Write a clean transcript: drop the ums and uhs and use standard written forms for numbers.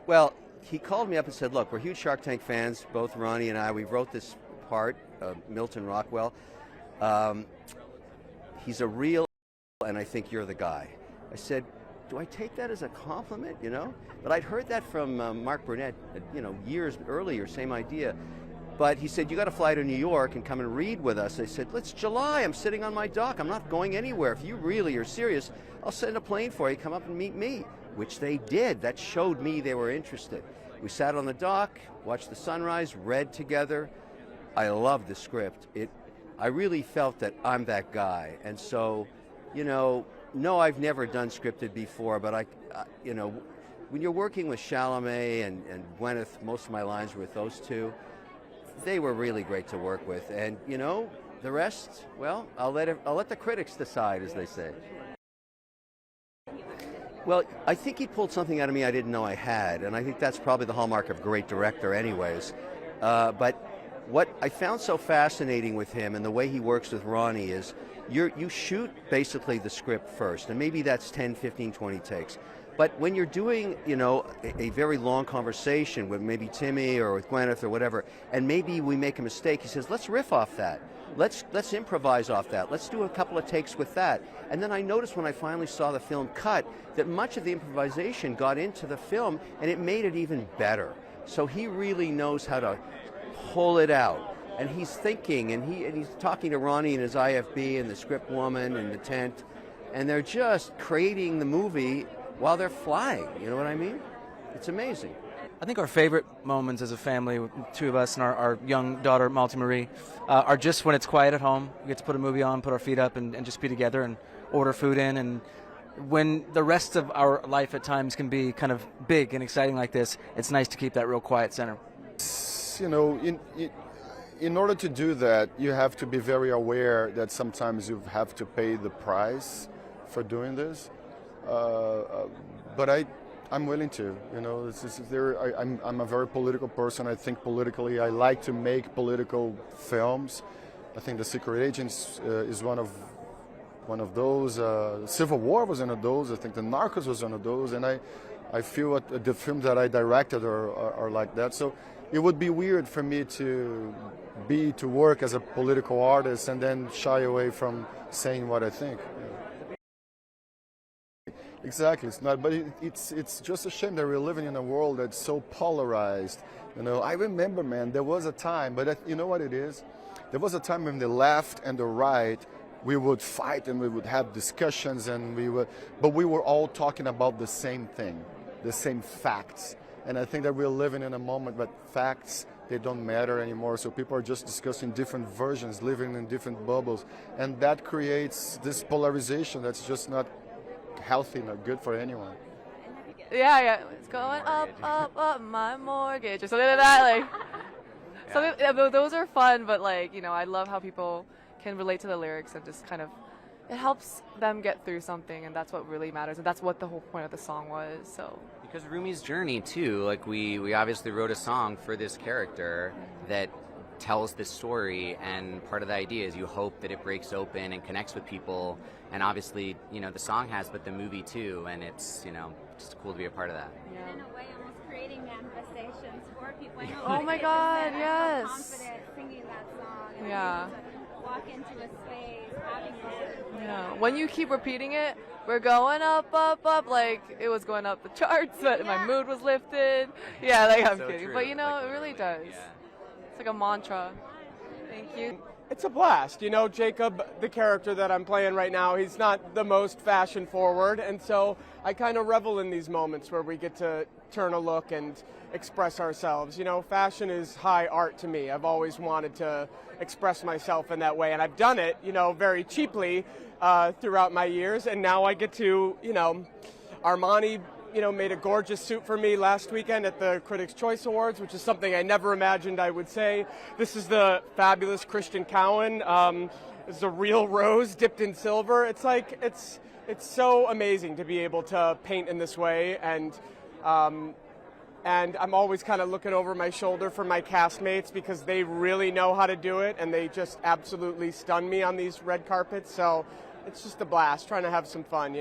Well, he called me up and said, look, we're huge Shark Tank fans, both Ronnie and I. We wrote this part, Milton Rockwell. He's a real, and I think you're the guy. I said, do I take that as a compliment, you know? But I'd heard that from Mark Burnett, years earlier, same idea. But he said, you got to fly to New York and come and read with us. I said, it's July. I'm sitting on my dock. I'm not going anywhere. If you really are serious, I'll send a plane for you. Come up and meet me, which they did. That showed me they were interested. We sat on the dock, watched the sunrise, read together. I loved the script. I really felt that I'm that guy. And so, no, I've never done scripted before, but when you're working with Chalamet and Gwyneth, most of my lines were with those two. They were really great to work with, and the rest, well, I'll let the critics decide, as they say. Well, I think he pulled something out of me I didn't know I had, and I think that's probably the hallmark of a great director anyways. But what I found so fascinating with him and the way he works with Ronnie is you shoot basically the script first, and maybe that's 10, 15, 20 takes. But when you're doing, a very long conversation with maybe Timmy or with Gwyneth or whatever, and maybe we make a mistake, he says, let's riff off that. Let's improvise off that. Let's do a couple of takes with that. And then I noticed when I finally saw the film cut that much of the improvisation got into the film, and it made it even better. So he really knows how to pull it out. And he's thinking, and he's talking to Ronnie and his IFB and the script woman and the tent, and they're just creating the movie while they're flying, you know what I mean? It's amazing. I think our favorite moments as a family, the two of us and our young daughter, Malti Marie, are just when it's quiet at home. We get to put a movie on, put our feet up, and just be together and order food in. And when the rest of our life at times can be kind of big and exciting like this, it's nice to keep that real quiet center. In order to do that, you have to be very aware that sometimes you have to pay the price for doing this. But I'm willing to, I'm a very political person. I think politically. I like to make political films. I think The Secret Agents is one of those. Civil War was one of those. I think The Narcos was one of those. And I feel the films that I directed are like that. So it would be weird for me to work as a political artist and then shy away from saying what I think. Exactly, it's not, but it's just a shame that we're living in a world that's so polarized. I remember, man, there was a time, but you know what it is? There was a time when the left and the right, we would fight and we would have discussions, but we were all talking about the same thing, the same facts. And I think that we're living in a moment, but facts, they don't matter anymore. So people are just discussing different versions, living in different bubbles, and that creates this polarization that's just not healthy, not good for anyone. Yeah, it's going up my mortgage or something like that. Those are fun, but I love how people can relate to the lyrics and just kind of, it helps them get through something, and that's what really matters, and that's what the whole point of the song was. So because Rumi's journey too, we obviously wrote a song for this character that tells this story, and part of the idea is you hope that it breaks open and connects with people, and obviously the song has, but the movie too, and it's just cool to be a part of that. Yeah. In a way, almost creating manifestations for people. I know oh my God, yes. Confident singing that song. And yeah. Walk into a space, having this. Yeah. When you keep repeating it, we're going up, up, up, like it was going up the charts, but my mood was lifted. Yeah, I'm so kidding, true. but it really does. Yeah. It's like a mantra. Thank you. It's a blast. Jacob, the character that I'm playing right now, he's not the most fashion forward, and so I kind of revel in these moments where we get to turn a look and express ourselves. Fashion is high art to me. I've always wanted to express myself in that way, and I've done it, very cheaply throughout my years, and now I get to, Armani made a gorgeous suit for me last weekend at the Critics' Choice Awards, which is something I never imagined I would say. This is the fabulous Christian Cowan. It's a real rose dipped in silver. It's so amazing to be able to paint in this way, and I'm always kind of looking over my shoulder for my castmates because they really know how to do it, and they just absolutely stun me on these red carpets. So it's just a blast trying to have some fun,